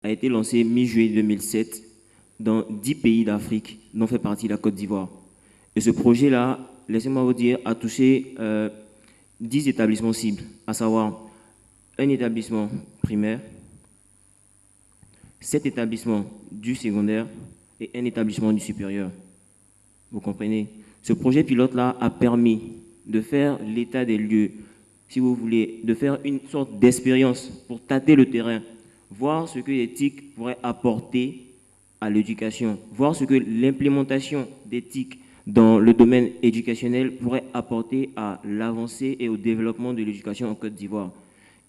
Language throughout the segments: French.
a été lancé mi-juillet 2007 dans 10 pays d'Afrique, dont fait partie la Côte d'Ivoire. Et ce projet-là, laissez-moi vous dire, a touché 10 établissements cibles, à savoir un établissement primaire, 7 établissements du secondaire et un établissement du supérieur. Vous comprenez? Ce projet pilote-là a permis de faire l'état des lieux, si vous voulez, de faire une sorte d'expérience pour tâter le terrain, voir ce que l'éthique pourrait apporter à l'éducation, voir ce que l'implémentation d'éthique dans le domaine éducationnel pourrait apporter à l'avancée et au développement de l'éducation en Côte d'Ivoire.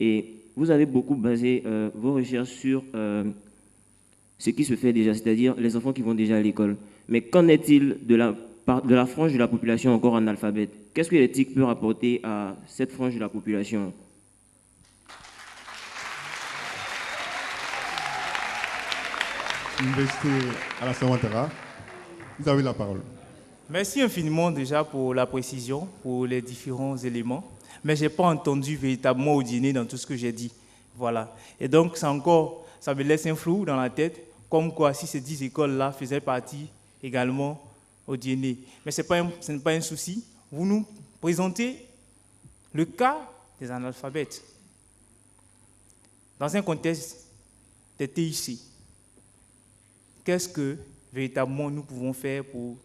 Et vous avez beaucoup basé vos recherches sur ce qui se fait déjà, c'est-à-dire les enfants qui vont déjà à l'école. Mais qu'en est-il de la frange de la population encore analphabète? Qu'est-ce que l'éthique peut rapporter à cette frange de la population? Université Alassane Ouattara, vous avez la parole. Merci infiniment déjà pour la précision, pour les différents éléments. Mais je n'ai pas entendu véritablement au dîner dans tout ce que j'ai dit. Voilà. Et donc, ça me laisse un flou dans la tête, comme quoi si ces 10 écoles-là faisaient partie également au dîner. Mais ce n'est pas un souci. Vous nous présentez le cas des analphabètes dans un contexte des TIC. Qu'est-ce que véritablement nous pouvons faire pour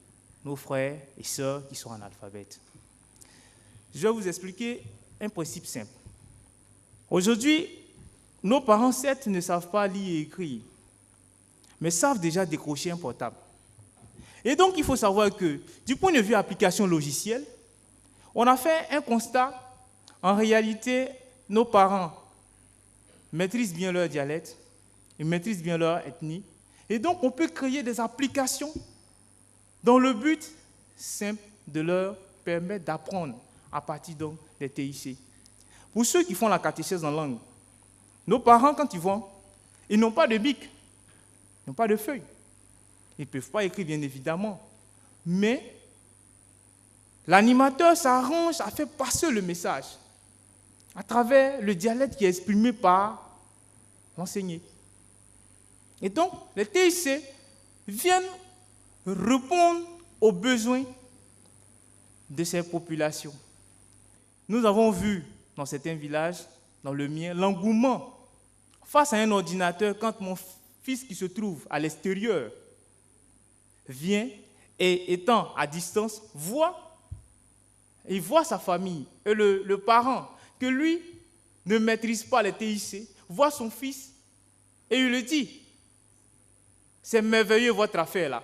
nos frères et sœurs qui sont analphabètes? Je vais vous expliquer un principe simple. Aujourd'hui, nos parents, certes, ne savent pas lire et écrire, mais savent déjà décrocher un portable. Et donc, il faut savoir que, du point de vue application logicielle, on a fait un constat. En réalité, nos parents maîtrisent bien leur dialecte, ils maîtrisent bien leur ethnie, et donc on peut créer des applications dans le but simple de leur permettre d'apprendre à partir donc des TIC. Pour ceux qui font la catéchèse en langue, nos parents, quand ils vont, ils n'ont pas de bic, ils n'ont pas de feuille. Ils ne peuvent pas écrire, bien évidemment. Mais l'animateur s'arrange à faire passer le message à travers le dialecte qui est exprimé par l'enseigné. Et donc, les TIC viennent répondre aux besoins de ces populations. Nous avons vu dans certains villages, dans le mien, l'engouement face à un ordinateur quand mon fils qui se trouve à l'extérieur vient et étant à distance, voit sa famille et le parent que lui ne maîtrise pas les TIC, voit son fils et il lui dit: c'est merveilleux votre affaire là.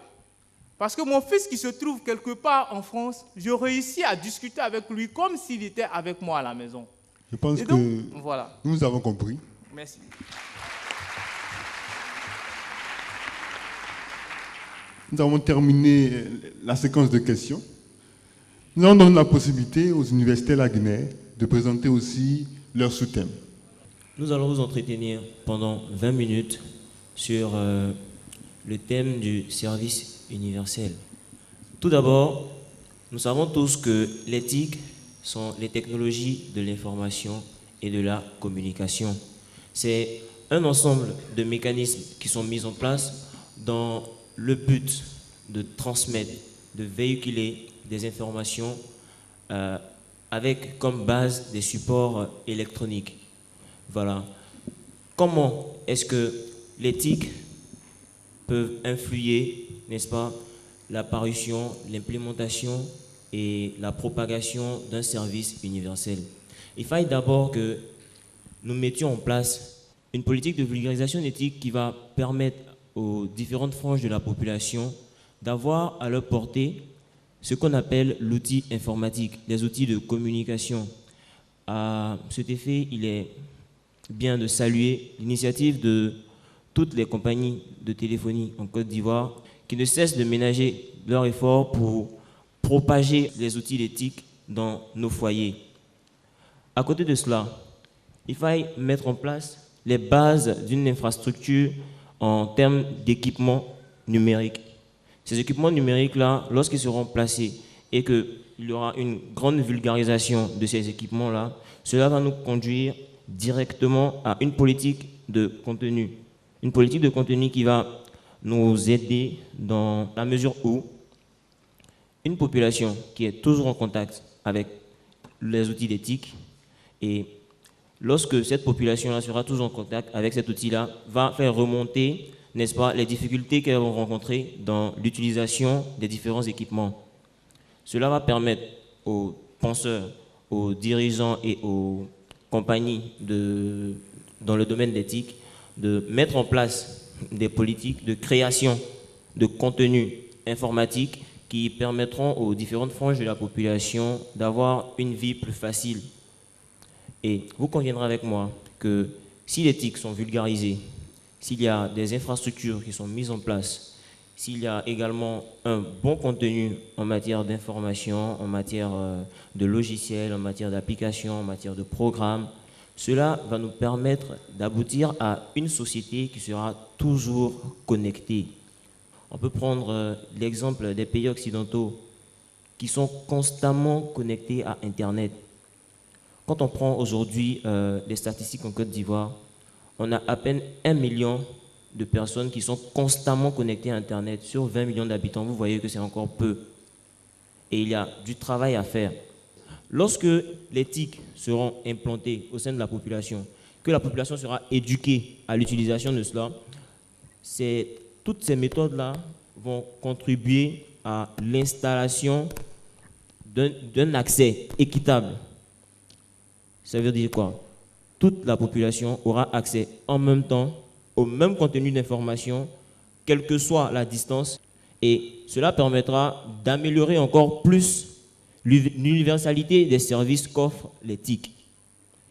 Parce que mon fils qui se trouve quelque part en France, je réussis à discuter avec lui comme s'il était avec moi à la maison. Je pense donc, que voilà. Nous avons compris. Merci. Nous avons terminé la séquence de questions. Nous allons donner la possibilité aux universitaires lagunaires de présenter aussi leur sous-thème. Nous allons vous entretenir pendant 20 minutes sur le thème du service universel. Tout d'abord, nous savons tous que l'éthique sont les technologies de l'information et de la communication. C'est un ensemble de mécanismes qui sont mis en place dans le but de transmettre, de véhiculer des informations avec comme base des supports électroniques. Voilà. Comment est-ce que l'éthique peut influer, n'est-ce pas, l'apparition, l'implémentation et la propagation d'un service universel? Il faille d'abord que nous mettions en place une politique de vulgarisation éthique qui va permettre aux différentes franges de la population d'avoir à leur portée ce qu'on appelle l'outil informatique, des outils de communication. À cet effet, il est bien de saluer l'initiative de toutes les compagnies de téléphonie en Côte d'Ivoire qui ne cessent de ménager leurs efforts pour propager les outils d'éthique dans nos foyers. À côté de cela, il faille mettre en place les bases d'une infrastructure en termes d'équipements numériques. Ces équipements numériques-là, lorsqu'ils seront placés et qu'il y aura une grande vulgarisation de ces équipements-là, cela va nous conduire directement à une politique de contenu. Une politique de contenu qui va nous aider dans la mesure où une population qui est toujours en contact avec les outils d'éthique, et lorsque cette population-là sera toujours en contact avec cet outil-là, va faire remonter, n'est-ce pas, les difficultés qu'elles vont rencontrer dans l'utilisation des différents équipements. Cela va permettre aux penseurs, aux dirigeants et aux compagnies dans le domaine d'éthique de mettre en place des politiques de création de contenu informatique qui permettront aux différentes franges de la population d'avoir une vie plus facile. Et vous conviendrez avec moi que si les éthiques sont vulgarisées, s'il y a des infrastructures qui sont mises en place, s'il y a également un bon contenu en matière d'information, en matière de logiciels, en matière d'applications, en matière de programmes, cela va nous permettre d'aboutir à une société qui sera toujours connectée. On peut prendre l'exemple des pays occidentaux qui sont constamment connectés à Internet. Quand on prend aujourd'hui les statistiques en Côte d'Ivoire, on a à peine 1 million de personnes qui sont constamment connectées à Internet sur 20 millions d'habitants. Vous voyez que c'est encore peu. Et il y a du travail à faire. Lorsque les TIC seront implantés au sein de la population, que la population sera éduquée à l'utilisation de cela, toutes ces méthodes-là vont contribuer à l'installation d'un accès équitable. Ça veut dire quoi? Toute la population aura accès en même temps au même contenu d'information, quelle que soit la distance, et cela permettra d'améliorer encore plus l'universalité des services qu'offrent les TIC.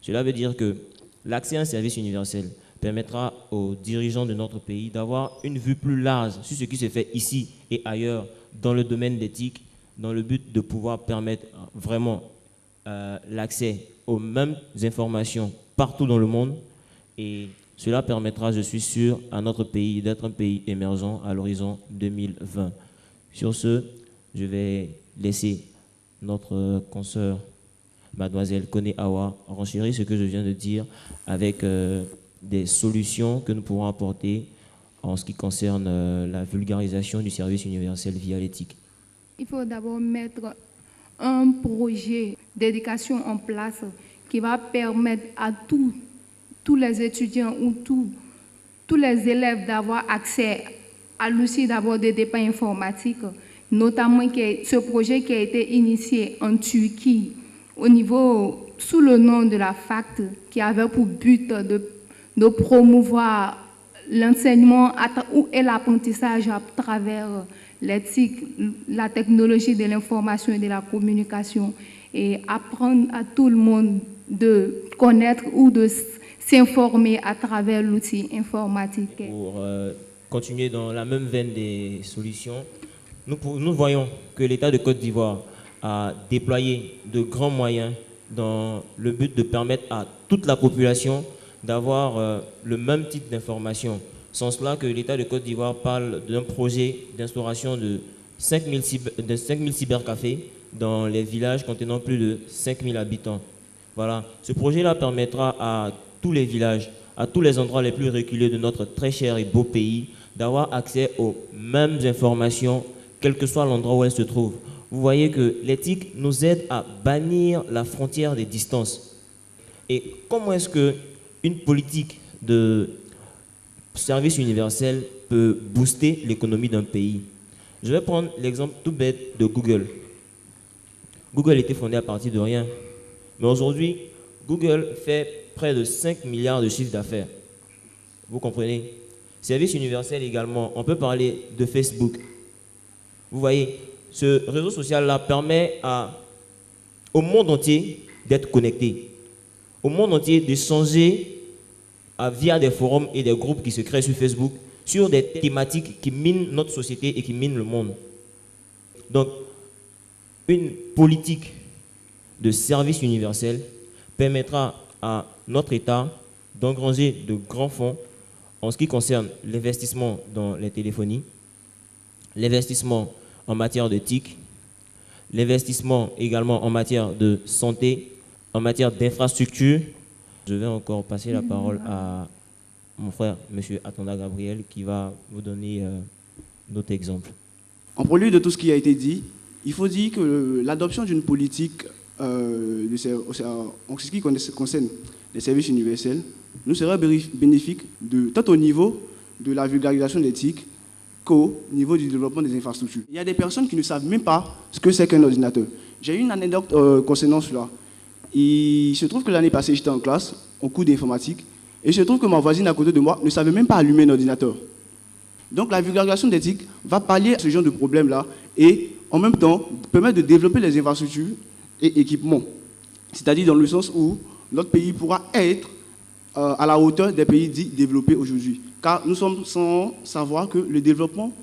Cela veut dire que l'accès à un service universel permettra aux dirigeants de notre pays d'avoir une vue plus large sur ce qui se fait ici et ailleurs dans le domaine des TIC, dans le but de pouvoir permettre vraiment l'accès aux mêmes informations partout dans le monde. Et cela permettra, je suis sûr, à notre pays d'être un pays émergent à l'horizon 2020. Sur ce, je vais laisser notre consoeur, mademoiselle Koné Awa, renchérir ce que je viens de dire avec des solutions que nous pourrons apporter en ce qui concerne la vulgarisation du service universel via l'éthique. Il faut d'abord mettre un projet d'éducation en place qui va permettre à tous les étudiants ou tous les élèves d'avoir accès à l'outil d'abord des débats informatiques, notamment ce projet qui a été initié en Turquie au niveau, sous le nom de la FACT, qui avait pour but de promouvoir l'enseignement et l'apprentissage à travers l'éthique, la technologie de l'information et de la communication, et apprendre à tout le monde de connaître ou de s'informer à travers l'outil informatique. Pour continuer dans la même veine des solutions, nous voyons que l'État de Côte d'Ivoire a déployé de grands moyens dans le but de permettre à toute la population d'avoir le même type d'information. Sans cela que l'État de Côte d'Ivoire parle d'un projet d'instauration de 5000 cybercafés dans les villages contenant plus de 5000 habitants. Voilà. Ce projet-là permettra à tous les villages, à tous les endroits les plus reculés de notre très cher et beau pays, d'avoir accès aux mêmes informations, quel que soit l'endroit où elles se trouvent. Vous voyez que l'éthique nous aide à bannir la frontière des distances. Et comment est-ce qu'une politique de service universel peut booster l'économie d'un pays? Je vais prendre l'exemple tout bête de Google. Google était fondé à partir de rien. Mais aujourd'hui, Google fait près de 5 milliards de chiffre d'affaires. Vous comprenez? Service universel également, on peut parler de Facebook. Vous voyez, ce réseau social-là permet au monde entier d'être connecté, au monde entier d'échanger via des forums et des groupes qui se créent sur Facebook sur des thématiques qui minent notre société et qui minent le monde. Donc, une politique de service universel permettra à notre État d'engranger de grands fonds en ce qui concerne l'investissement dans les téléphonies, l'investissement en matière de TIC, l'investissement également en matière de santé, en matière d'infrastructure. Je vais encore passer la parole à mon frère, M. Atanda Gabriel, qui va vous donner d'autres exemples. En prélude de tout ce qui a été dit, il faut dire que l'adoption d'une politique en ce qui concerne les services universels nous sera bénéfique tant au niveau de la vulgarisation d'éthique qu'au niveau du développement des infrastructures. Il y a des personnes qui ne savent même pas ce que c'est qu'un ordinateur. J'ai une anecdote concernant cela. Il se trouve que l'année passée, j'étais en classe, en cours d'informatique, et il se trouve que ma voisine à côté de moi ne savait même pas allumer un ordinateur. Donc la vulgarisation d'éthique va pallier à ce genre de problème-là et en même temps permettre de développer les infrastructures et équipements. C'est-à-dire dans le sens où notre pays pourra être à la hauteur des pays dits développés aujourd'hui. Car nous sommes sans savoir que le développement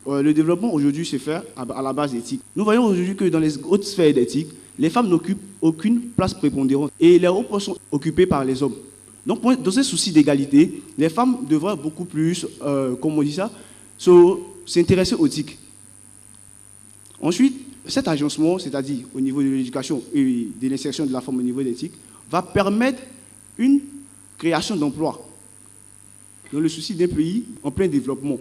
aujourd'hui se fait à la base d'éthique. Nous voyons aujourd'hui que dans les hautes sphères d'éthique, les femmes n'occupent aucune place prépondérante et les hauts postes sont occupés par les hommes. Donc, dans ce souci d'égalité, les femmes devraient beaucoup plus, comme on dit ça, s'intéresser aux éthiques. Ensuite, cet agencement, c'est-à-dire au niveau de l'éducation et de l'insertion de la femme au niveau de l'éthique, va permettre une création d'emplois dans le souci d'un pays en plein développement.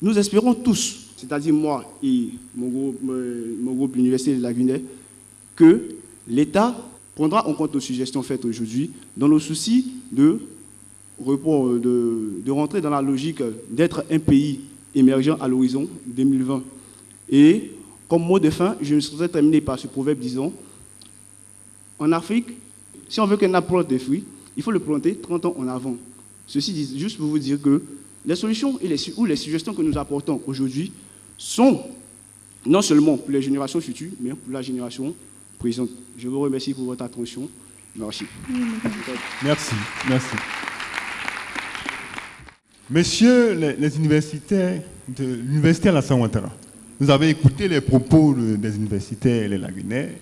Nous espérons tous, c'est-à-dire moi et mon groupe l'Université de la Guinée, que l'État prendra en compte nos suggestions faites aujourd'hui dans le souci de rentrer dans la logique d'être un pays émergent à l'horizon 2020. Et comme mot de fin, je me souhaiterais terminer par ce proverbe disant, en Afrique, si on veut qu'un arbre plante des fruits, il faut le planter 30 ans en avant. Ceci dit, juste pour vous dire que les solutions ou les suggestions que nous apportons aujourd'hui sont non seulement pour les générations futures, mais pour la génération présente. Je vous remercie pour votre attention. Merci. Merci, merci. Messieurs les universitaires de l'Université Alassane Ouattara, vous avez écouté les propos des universitaires les Lagunais.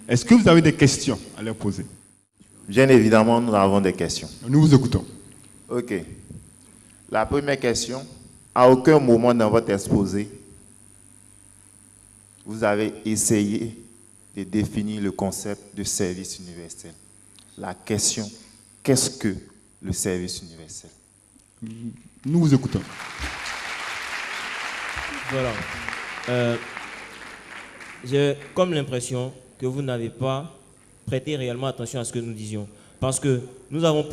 Est-ce que vous avez des questions à leur poser? Bien évidemment, nous avons des questions. Nous vous écoutons. OK. La première question, à aucun moment dans votre exposé, vous avez essayé de définir le concept de service universel. La question, qu'est-ce que le service universel? Nous vous écoutons. Voilà. J'ai comme l'impression que vous n'avez pas prêté réellement attention à ce que nous disions. Parce que nous avons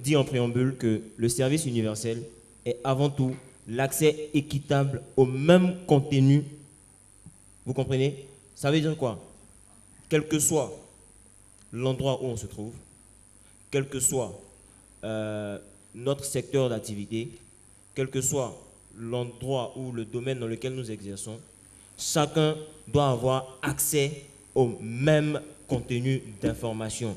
dit en préambule que le service universel est avant tout l'accès équitable au même contenu. Vous comprenez? Ça veut dire quoi? Quel que soit l'endroit où on se trouve, quel que soit notre secteur d'activité, quel que soit l'endroit ou le domaine dans lequel nous exerçons, chacun doit avoir accès au même contenu d'information.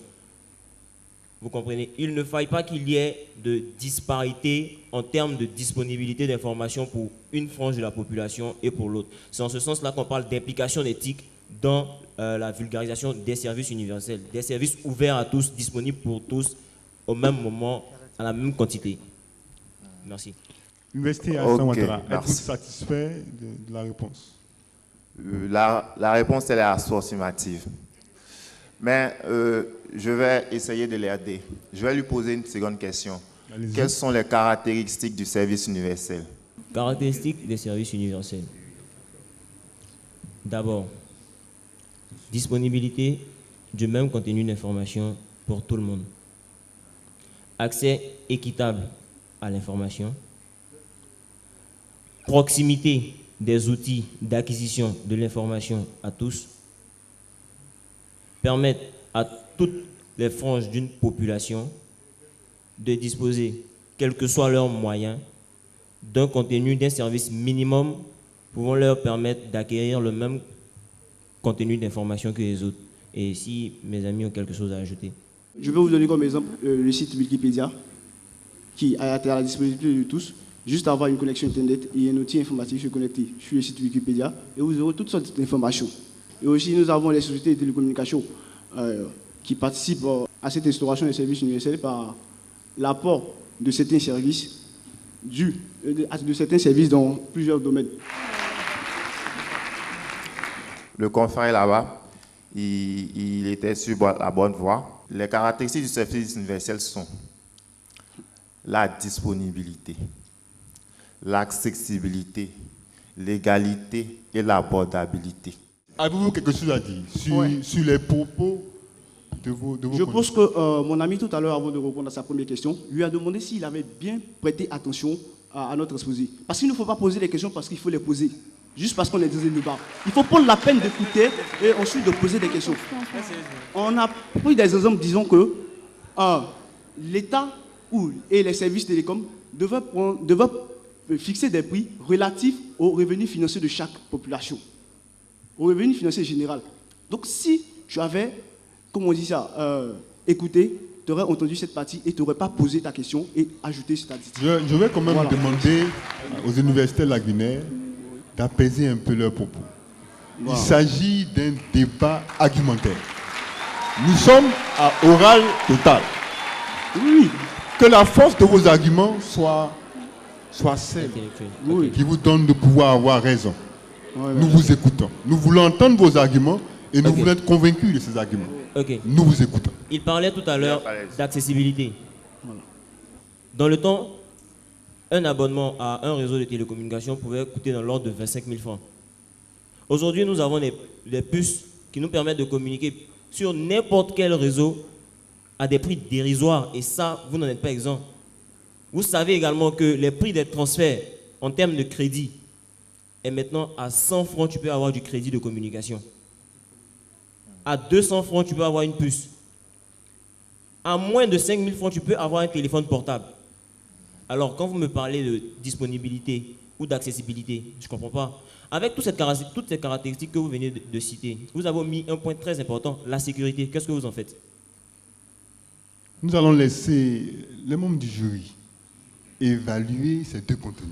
Vous comprenez? Il ne faille pas qu'il y ait de disparité en termes de disponibilité d'informations pour une frange de la population et pour l'autre. C'est en ce sens-là qu'on parle d'implication éthique dans la vulgarisation des services universels, des services ouverts à tous, disponibles pour tous, au même moment, à la même quantité. Merci. Université Alassane Ouattara, êtes-vous satisfait de la réponse? La réponse, elle est approximative. Mais je vais essayer de l'aider. Je vais lui poser une seconde question. Quelles sont les caractéristiques du service universel? Caractéristiques des services universels. D'abord, disponibilité du même contenu d'information pour tout le monde. Accès équitable à l'information. Proximité des outils d'acquisition de l'information à tous. Permettre à toutes les franges d'une population de disposer, quels que soient leurs moyens, d'un contenu, d'un service minimum pouvant leur permettre d'acquérir le même contenu d'information que les autres. Et si mes amis ont quelque chose à ajouter. Je vais vous donner comme exemple le site Wikipédia, qui est à la disponibilité de tous. Juste avoir une connexion Internet et un outil informatique se connecter sur le site Wikipédia et vous aurez toutes sortes d'informations. Et aussi, nous avons les sociétés de télécommunications qui participent à cette instauration des services universels par l'apport de certains services dans plusieurs domaines. Le confrère là-bas, il était sur la bonne voie. Les caractéristiques du service universel sont la disponibilité, l'accessibilité, l'égalité et l'abordabilité. Avez-vous quelque chose à dire sur les propos de vos Je pense que mon ami tout à l'heure, avant de répondre à sa première question, lui a demandé s'il avait bien prêté attention à notre exposé. Parce qu'il ne faut pas poser les questions parce qu'il faut les poser. Juste parce qu'on est dans le bar. Il faut prendre la peine d'écouter et ensuite de poser des questions. On a pris des exemples, disons que l'État et les services télécoms devaient fixer des prix relatifs aux revenus financiers de chaque population, aux revenus financiers général. Donc si tu avais, comme on dit ça, écouté, tu aurais entendu cette partie et tu n'aurais pas posé ta question et ajouté cette attitude. Je vais quand même demander aux universités de la Guinée d'apaiser un peu leurs propos. Il s'agit d'un débat argumentaire. Nous sommes à oral total. Oui. Que la force de vos arguments soit celle qui vous donne de pouvoir avoir raison. Nous vous écoutons. Nous voulons entendre vos arguments et nous voulons être convaincus de ces arguments. Nous vous écoutons. Il parlait tout à l'heure d'accessibilité. Dans le temps, un abonnement à un réseau de télécommunications pouvait coûter dans l'ordre de 25 000 francs. Aujourd'hui, nous avons des puces qui nous permettent de communiquer sur n'importe quel réseau à des prix dérisoires. Et ça, vous n'en êtes pas exempt. Vous savez également que les prix des transferts en termes de crédit est maintenant à 100 francs, tu peux avoir du crédit de communication. À 200 francs, tu peux avoir une puce. À moins de 5 000 francs, tu peux avoir un téléphone portable. Alors, quand vous me parlez de disponibilité ou d'accessibilité, je ne comprends pas. Avec toutes ces caractéristiques que vous venez de citer, vous avez mis un point très important, la sécurité. Qu'est-ce que vous en faites? Nous allons laisser les membres du jury évaluer ces deux contenus.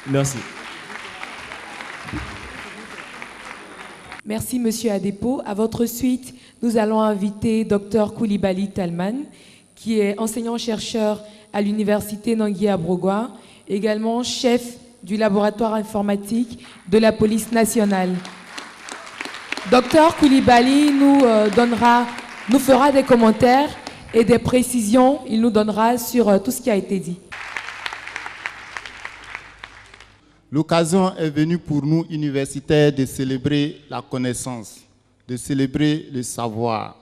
Merci. Merci, Monsieur Adepo. À votre suite, nous allons inviter Dr Koulibaly Talman, qui est enseignant-chercheur à l'Université Nangui-Abrogwa, également chef du laboratoire informatique de la police nationale. Dr Koulibaly nous fera des commentaires et des précisions. Il nous donnera sur tout ce qui a été dit. L'occasion est venue pour nous, universitaires, de célébrer la connaissance, de célébrer le savoir.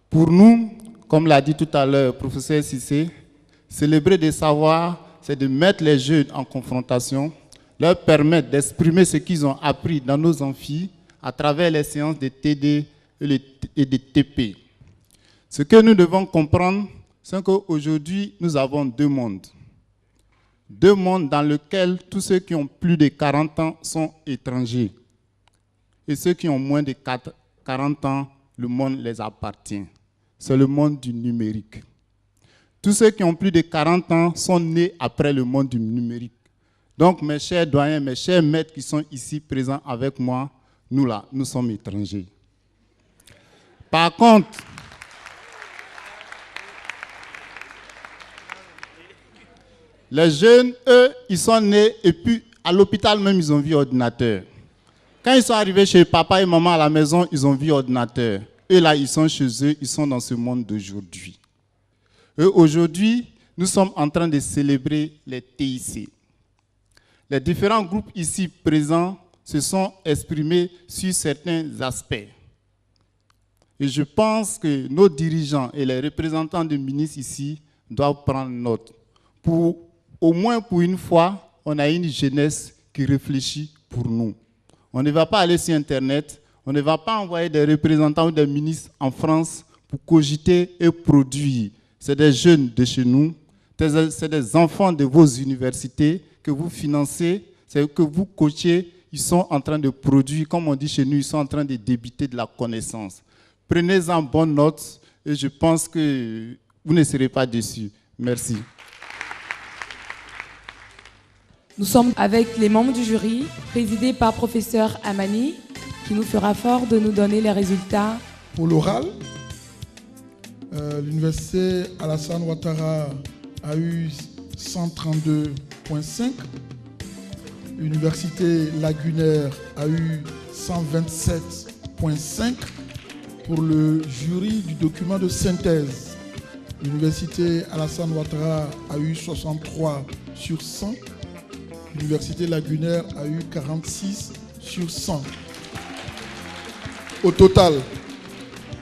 Pour nous, comme l'a dit tout à l'heure le professeur Cissé, célébrer le savoir, c'est de mettre les jeunes en confrontation, leur permettre d'exprimer ce qu'ils ont appris dans nos amphis à travers les séances de TD et de TP. Ce que nous devons comprendre, c'est qu'aujourd'hui, nous avons deux mondes. Deux mondes dans lesquels tous ceux qui ont plus de 40 ans sont étrangers. Et ceux qui ont moins de 40 ans, le monde les appartient. C'est le monde du numérique. Tous ceux qui ont plus de 40 ans sont nés après le monde du numérique. Donc, mes chers doyens, mes chers maîtres qui sont ici présents avec moi, nous là, nous sommes étrangers. Par contre, les jeunes, eux, ils sont nés et puis à l'hôpital même, ils ont vu ordinateur. Quand ils sont arrivés chez papa et maman à la maison, ils ont vu ordinateur. Et là, ils sont chez eux, ils sont dans ce monde d'aujourd'hui. Et aujourd'hui, nous sommes en train de célébrer les TIC. Les différents groupes ici présents se sont exprimés sur certains aspects. Et je pense que nos dirigeants et les représentants des ministres ici doivent prendre note. Au moins pour une fois, on a une jeunesse qui réfléchit pour nous. On ne va pas aller sur Internet, on ne va pas envoyer des représentants ou des ministres en France pour cogiter et produire. C'est des jeunes de chez nous, c'est des enfants de vos universités que vous financez, c'est que vous coachez, ils sont en train de produire, comme on dit chez nous, ils sont en train de débiter de la connaissance. Prenez-en bonne note et je pense que vous ne serez pas déçus. Merci. Nous sommes avec les membres du jury, présidés par professeur Amani, qui nous fera fort de nous donner les résultats. Pour l'oral, l'université Alassane Ouattara a eu 132,5. L'université Lagunaire a eu 127,5 pour le jury du document de synthèse. L'université Alassane Ouattara a eu 63 sur 100. L'université Lagunaire a eu 46 sur 100. Au total,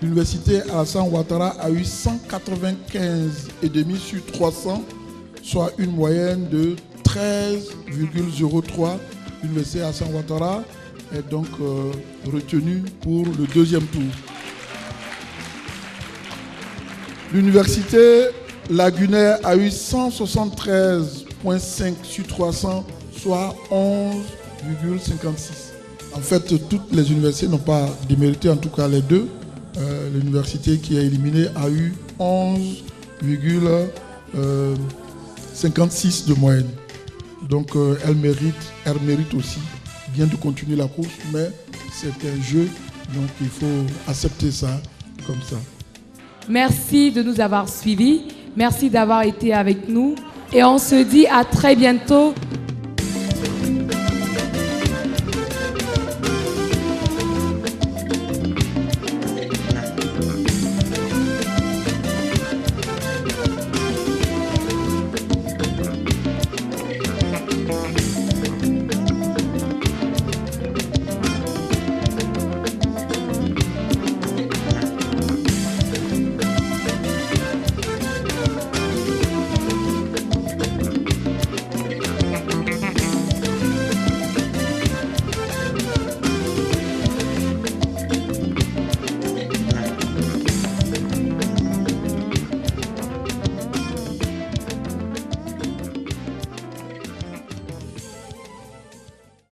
l'université Alassane Ouattara a eu 195,5 sur 300, soit une moyenne de 13,03. L'université Alassane Ouattara est donc retenue pour le deuxième tour. L'université Lagunaire a eu 173,5 sur 300, soit 11,56. En fait, toutes les universités n'ont pas démérité, en tout cas les deux. L'université qui est éliminée a eu 11,56 de moyenne. Donc elle mérite aussi bien de continuer la course, mais c'est un jeu, donc il faut accepter ça comme ça. Merci de nous avoir suivis. Merci d'avoir été avec nous. Et on se dit à très bientôt